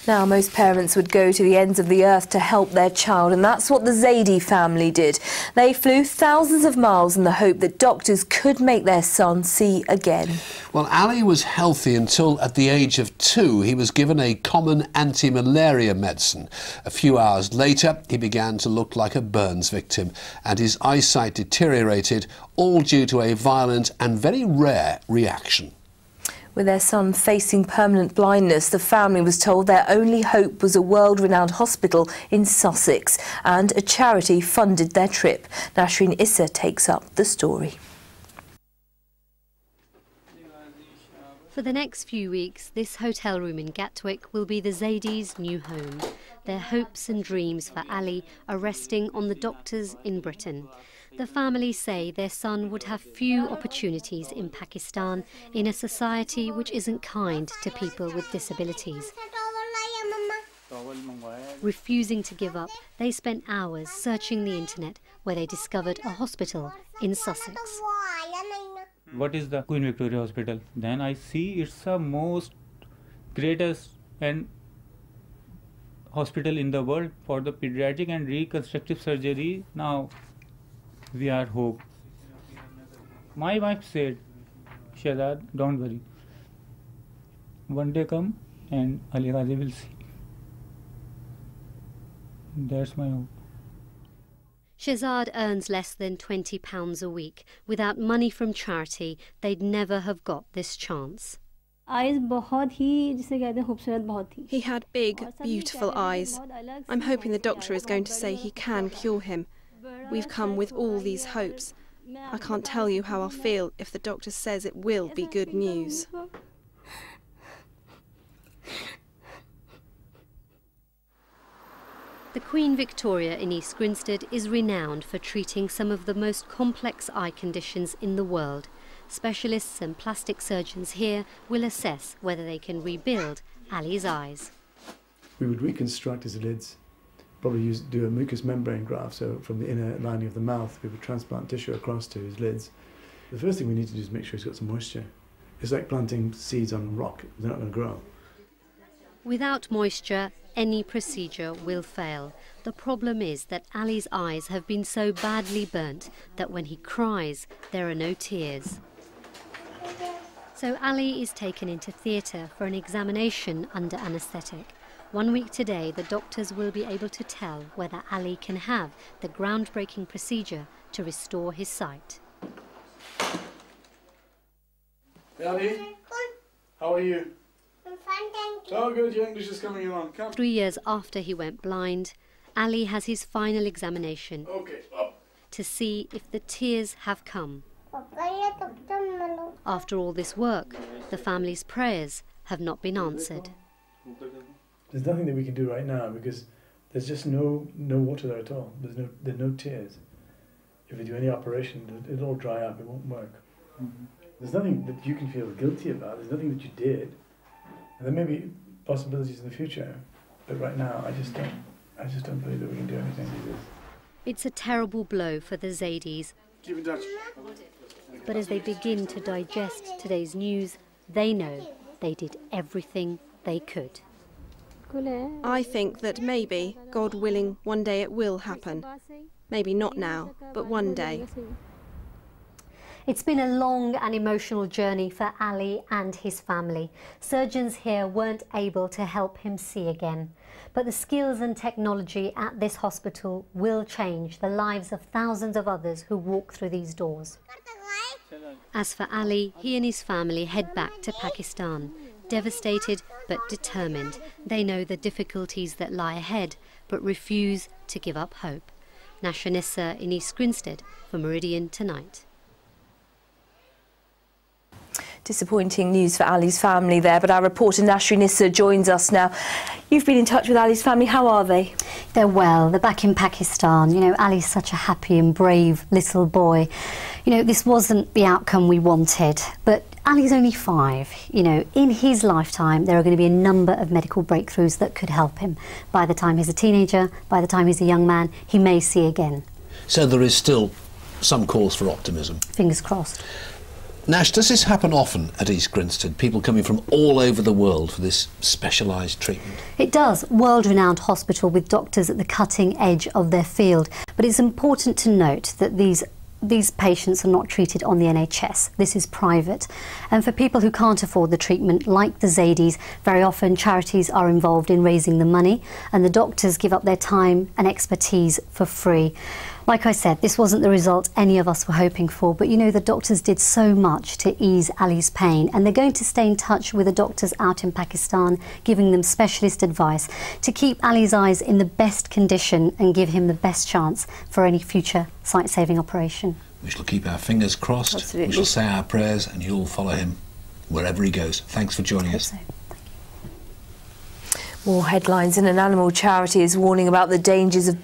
Now, most parents would go to the ends of the earth to help their child, and that's what the Zaidi family did. They flew thousands of miles in the hope that doctors could make their son see again. Well, Ali was healthy until at the age of 2 he was given a common anti-malaria medicine. A few hours later he began to look like a burns victim and his eyesight deteriorated, all due to a violent and very rare reaction. With their son facing permanent blindness, the family was told their only hope was a world-renowned hospital in Sussex, and a charity funded their trip. Nasreen Issa takes up the story. For the next few weeks, this hotel room in Gatwick will be the Zaidis' new home. Their hopes and dreams for Ali are resting on the doctors in Britain. The family say their son would have few opportunities in Pakistan, in a society which isn't kind to people with disabilities. Refusing to give up, they spent hours searching the internet, where they discovered a hospital in Sussex. What is the Queen Victoria Hospital? Then I see it's the most greatest and hospital in the world for the pediatric and reconstructive surgery. Now we are hope. My wife said, Sheraz, don't worry. One day come and Ali Ghazi will see. That's my hope. Shehzad earns less than £20 a week. Without money from charity, they'd never have got this chance. He had big, beautiful eyes. I'm hoping the doctor is going to say he can cure him. We've come with all these hopes. I can't tell you how I'll feel if the doctor says it will be good news. The Queen Victoria in East Grinstead is renowned for treating some of the most complex eye conditions in the world. Specialists and plastic surgeons here will assess whether they can rebuild Ali's eyes. We would reconstruct his lids, probably do a mucous membrane graft, so from the inner lining of the mouth we would transplant tissue across to his lids. The first thing we need to do is make sure he's got some moisture. It's like planting seeds on rock, they're not going to grow. Without moisture, any procedure will fail. The problem is that Ali's eyes have been so badly burnt that when he cries, there are no tears. So Ali is taken into theatre for an examination under anaesthetic. 1 week today, the doctors will be able to tell whether Ali can have the groundbreaking procedure to restore his sight. Hey Ali, how are you? I'm fine, thank you. Oh good, your English is coming along. Come. 3 years after he went blind, Ali has his final examination to see if the tears have come. After all this work, the family's prayers have not been answered. There's nothing that we can do right now because there's just no water there at all. There are no tears. If we do any operation, it'll all dry up, it won't work. There's nothing that you can feel guilty about, there's nothing that you did. And there may be possibilities in the future, but right now I just don't believe that we can do anything with this. It's a terrible blow for the Zaidis. Keep in touch. But as they begin to digest today's news, they know they did everything they could. I think that maybe, God willing, one day it will happen. Maybe not now, but one day. It's been a long and emotional journey for Ali and his family. Surgeons here weren't able to help him see again. But the skills and technology at this hospital will change the lives of thousands of others who walk through these doors. As for Ali, he and his family head back to Pakistan. Devastated but determined. They know the difficulties that lie ahead, but refuse to give up hope. Nasreen Issa in East Grinstead for Meridian Tonight. Disappointing news for Ali's family there, but our reporter Nasreen Issa joins us now. You've been in touch with Ali's family. How are they? They're well. They're back in Pakistan. You know, Ali's such a happy and brave little boy. You know, this wasn't the outcome we wanted, but Ali's only 5. You know, in his lifetime, there are going to be a number of medical breakthroughs that could help him. By the time he's a teenager, by the time he's a young man, he may see again. So there is still some cause for optimism. Fingers crossed. Nash, does this happen often at East Grinstead? People coming from all over the world for this specialised treatment? It does. World-renowned hospital with doctors at the cutting edge of their field. But it's important to note that these patients are not treated on the NHS. This is private. And for people who can't afford the treatment, like the Zaidi's, very often charities are involved in raising the money, and the doctors give up their time and expertise for free. Like I said, this wasn't the result any of us were hoping for, but you know, the doctors did so much to ease Ali's pain, and they're going to stay in touch with the doctors out in Pakistan, giving them specialist advice to keep Ali's eyes in the best condition and give him the best chance for any future sight-saving operation. We shall keep our fingers crossed. Absolutely. We shall say our prayers, and you'll follow him wherever he goes. Thanks for joining us. So. More headlines, and an animal charity is warning about the dangers of